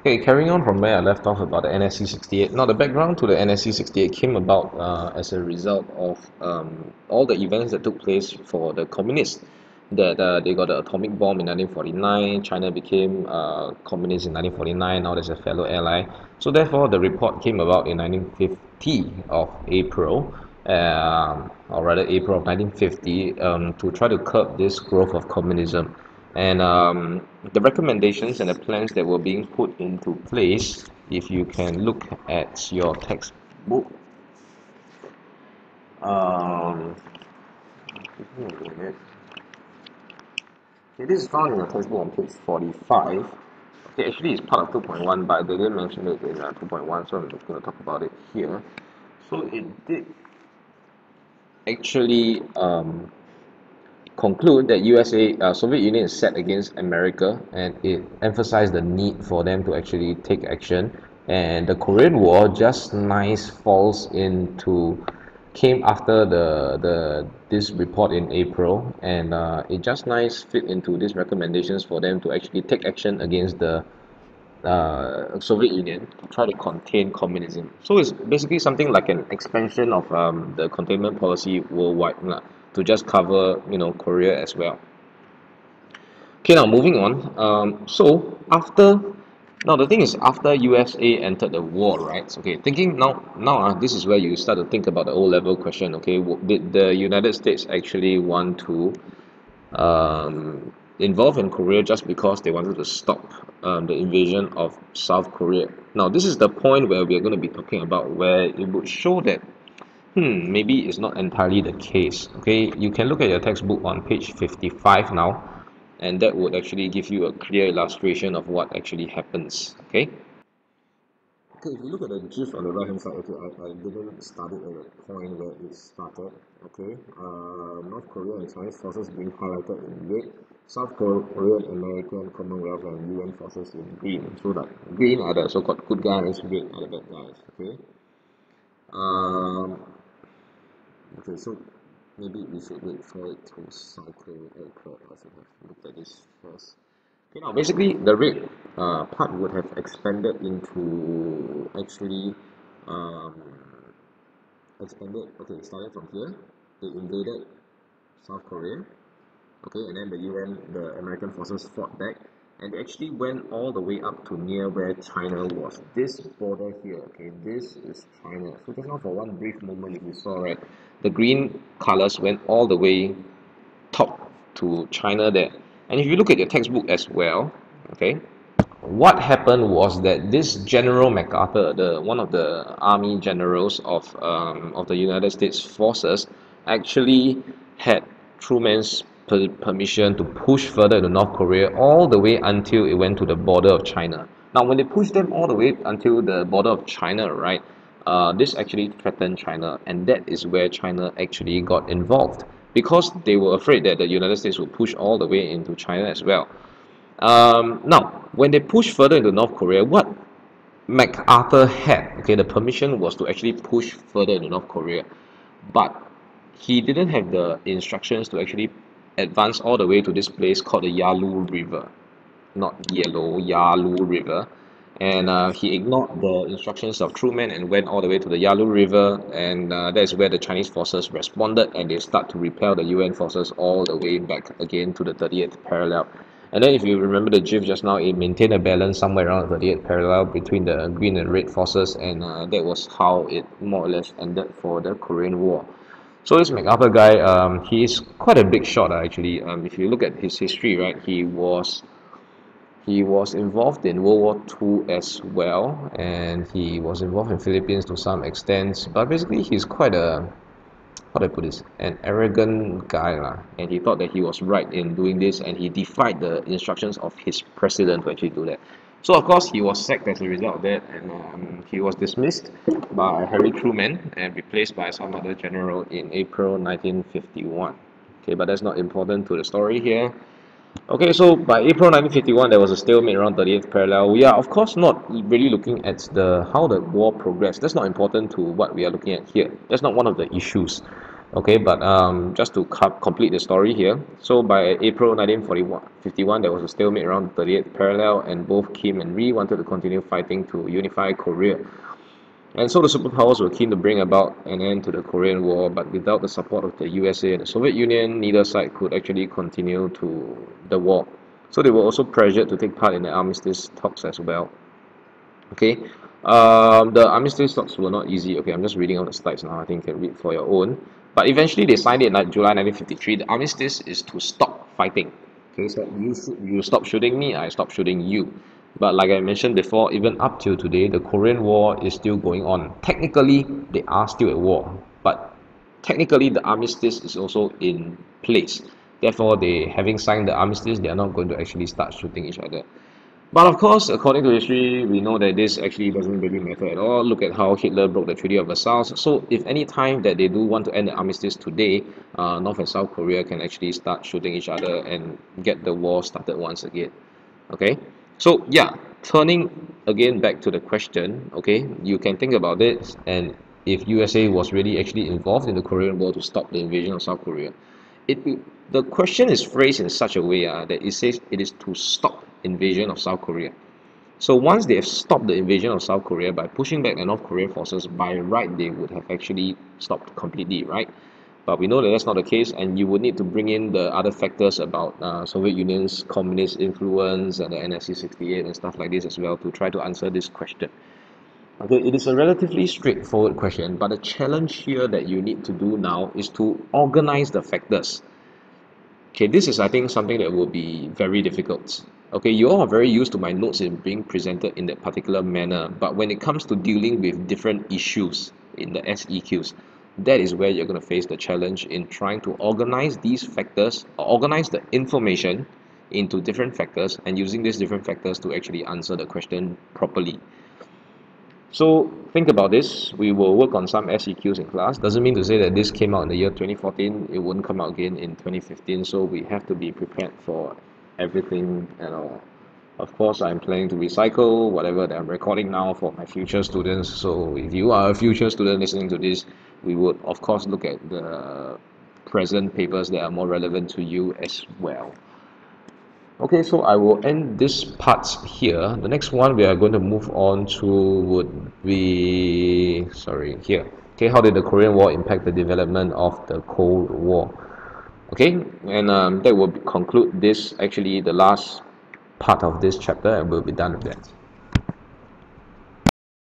Okay, carrying on from where I left off about the NSC-68. Now, the background to the NSC-68 came about as a result of all the events that took place for the communists. That they got the atomic bomb in 1949, China became communist in 1949, now there's a fellow ally. So therefore, the report came about in 1950 of April, or rather April of 1950, to try to curb this growth of communism. And the recommendations and the plans that were being put into place, if you can look at your textbook, give me a minute. It is found in your textbook on page 45. Okay, actually it's part of 2.1, but they didn't mention it in 2.1, so I'm just going to talk about it here. So it did actually conclude that Soviet Union is set against America, and it emphasized the need for them to actually take action. And the Korean War just nice came after this report in April, and it just nice fit into these recommendations for them to actually take action against the Soviet Union to try to contain communism. So it's basically something like an expansion of the containment policy worldwide lah, to just cover Korea as well. Okay, now moving on. Now the thing is, after USA entered the war, right? Okay, thinking now this is where you start to think about the O-level question. Okay, did the United States actually want to involved in Korea just because they wanted to stop the invasion of South Korea? Now, this is the point where we are going to be talking about, where it would show that maybe it's not entirely the case. Okay, you can look at your textbook on page 55 now, and that would actually give you a clear illustration of what actually happens. Okay. Okay, if you look at the GIF on the right hand side, okay, I didn't start it at the point where it started. Okay, North Korea and Chinese forces being highlighted in red, South Korean, American, Commonwealth, and UN forces in green. So that green are the so-called good guys, red are the bad guys. Okay. Um, okay, so maybe we should wait for it to cycle across. I should have looked at this first. Okay, now basically the red part would have expanded into actually um, expanded. Okay, started from here. They invaded South Korea. Okay, and then the American forces fought back, and they actually went all the way up to near where China was. This border here, okay, this is China. So just now for one brief moment, if you saw, right, the green colors went all the way top to China there. And if you look at your textbook as well, okay, what happened was that this General MacArthur, one of the army generals of the United States forces, actually had Truman's permission to push further to North Korea all the way until it went to the border of China. Now, when they pushed them all the way until the border of China, right, this actually threatened China, and that is where China actually got involved, because they were afraid that the United States would push all the way into China as well. Now, when they pushed further into North Korea, what MacArthur had, okay, the permission was to actually push further into North Korea, but he didn't have the instructions to actually advance all the way to this place called the Yalu River, not yellow, Yalu River. And he ignored the instructions of Truman and went all the way to the Yalu River, and that's where the Chinese forces responded, and they start to repel the UN forces all the way back again to the 38th parallel. And then if you remember the GIF just now, it maintained a balance somewhere around the 38th parallel between the green and red forces, and that was how it more or less ended for the Korean War. So this MacArthur guy, he is quite a big shot actually. If you look at his history, right, he was involved in World War II as well, and he was involved in Philippines to some extent. But basically, he's quite a, how do I put this, an arrogant guy lah. And he thought that he was right in doing this, and he defied the instructions of his president to actually do that. So of course, he was sacked as a result of that, and he was dismissed by Harry Truman and replaced by some other general in April 1951. Okay, but that's not important to the story here. Okay, so by April 1951, there was a stalemate around 38th parallel. We are, of course, not really looking at how the war progressed. That's not important to what we are looking at here. That's not one of the issues. Okay, but just to complete the story here, so by April 1951, there was a stalemate around the 38th parallel, and both Kim and Ri wanted to continue fighting to unify Korea. And so the superpowers were keen to bring about an end to the Korean War, but without the support of the USA and the Soviet Union, neither side could actually continue to the war. So they were also pressured to take part in the armistice talks as well. Okay, the armistice talks were not easy. Okay, I'm just reading out the slides now. I think you can read for your own. But eventually, they signed it in like July 1953. The armistice is to stop fighting. Okay, so you stop shooting me, I stop shooting you. But like I mentioned before, even up till today, the Korean War is still going on. Technically, they are still at war, but technically the armistice is also in place. Therefore, they having signed the armistice, they are not going to actually start shooting each other. But of course, according to history, we know that this actually doesn't really matter at all. Look at how Hitler broke the Treaty of Versailles. So if any time that they do want to end the armistice today, North and South Korea can actually start shooting each other and get the war started once again. Okay, so yeah, turning again back to the question, okay, you can think about it, and if USA was really actually involved in the Korean War to stop the invasion of South Korea, it the question is phrased in such a way that it says it is to stop invasion of South Korea. So once they have stopped the invasion of South Korea by pushing back the North Korean forces, by right they would have actually stopped completely, right? But we know that that's not the case, and you would need to bring in the other factors about Soviet Union's communist influence and the NSC 68 and stuff like this as well to try to answer this question. Okay, it is a relatively straightforward question, but the challenge here that you need to do now is to organize the factors. Okay, this is, I think, something that will be very difficult. Okay, you all are very used to my notes in being presented in that particular manner, but when it comes to dealing with different issues in the SEQs, that is where you're going to face the challenge in trying to organize these factors, or organize the information into different factors, and using these different factors to actually answer the question properly. So think about this. We will work on some SEQs in class. Doesn't mean to say that this came out in the year 2014. It wouldn't come out again in 2015. So we have to be prepared for everything and all. Of course, I'm planning to recycle whatever that I'm recording now for my future students. So if you are a future student listening to this, we would of course look at the present papers that are more relevant to you as well. Okay, so I will end this part here. The next one we are going to move on to would be, sorry, here. Okay, how did the Korean War impact the development of the Cold War? Okay, and that will conclude this, actually the last part of this chapter, and we'll be done with that.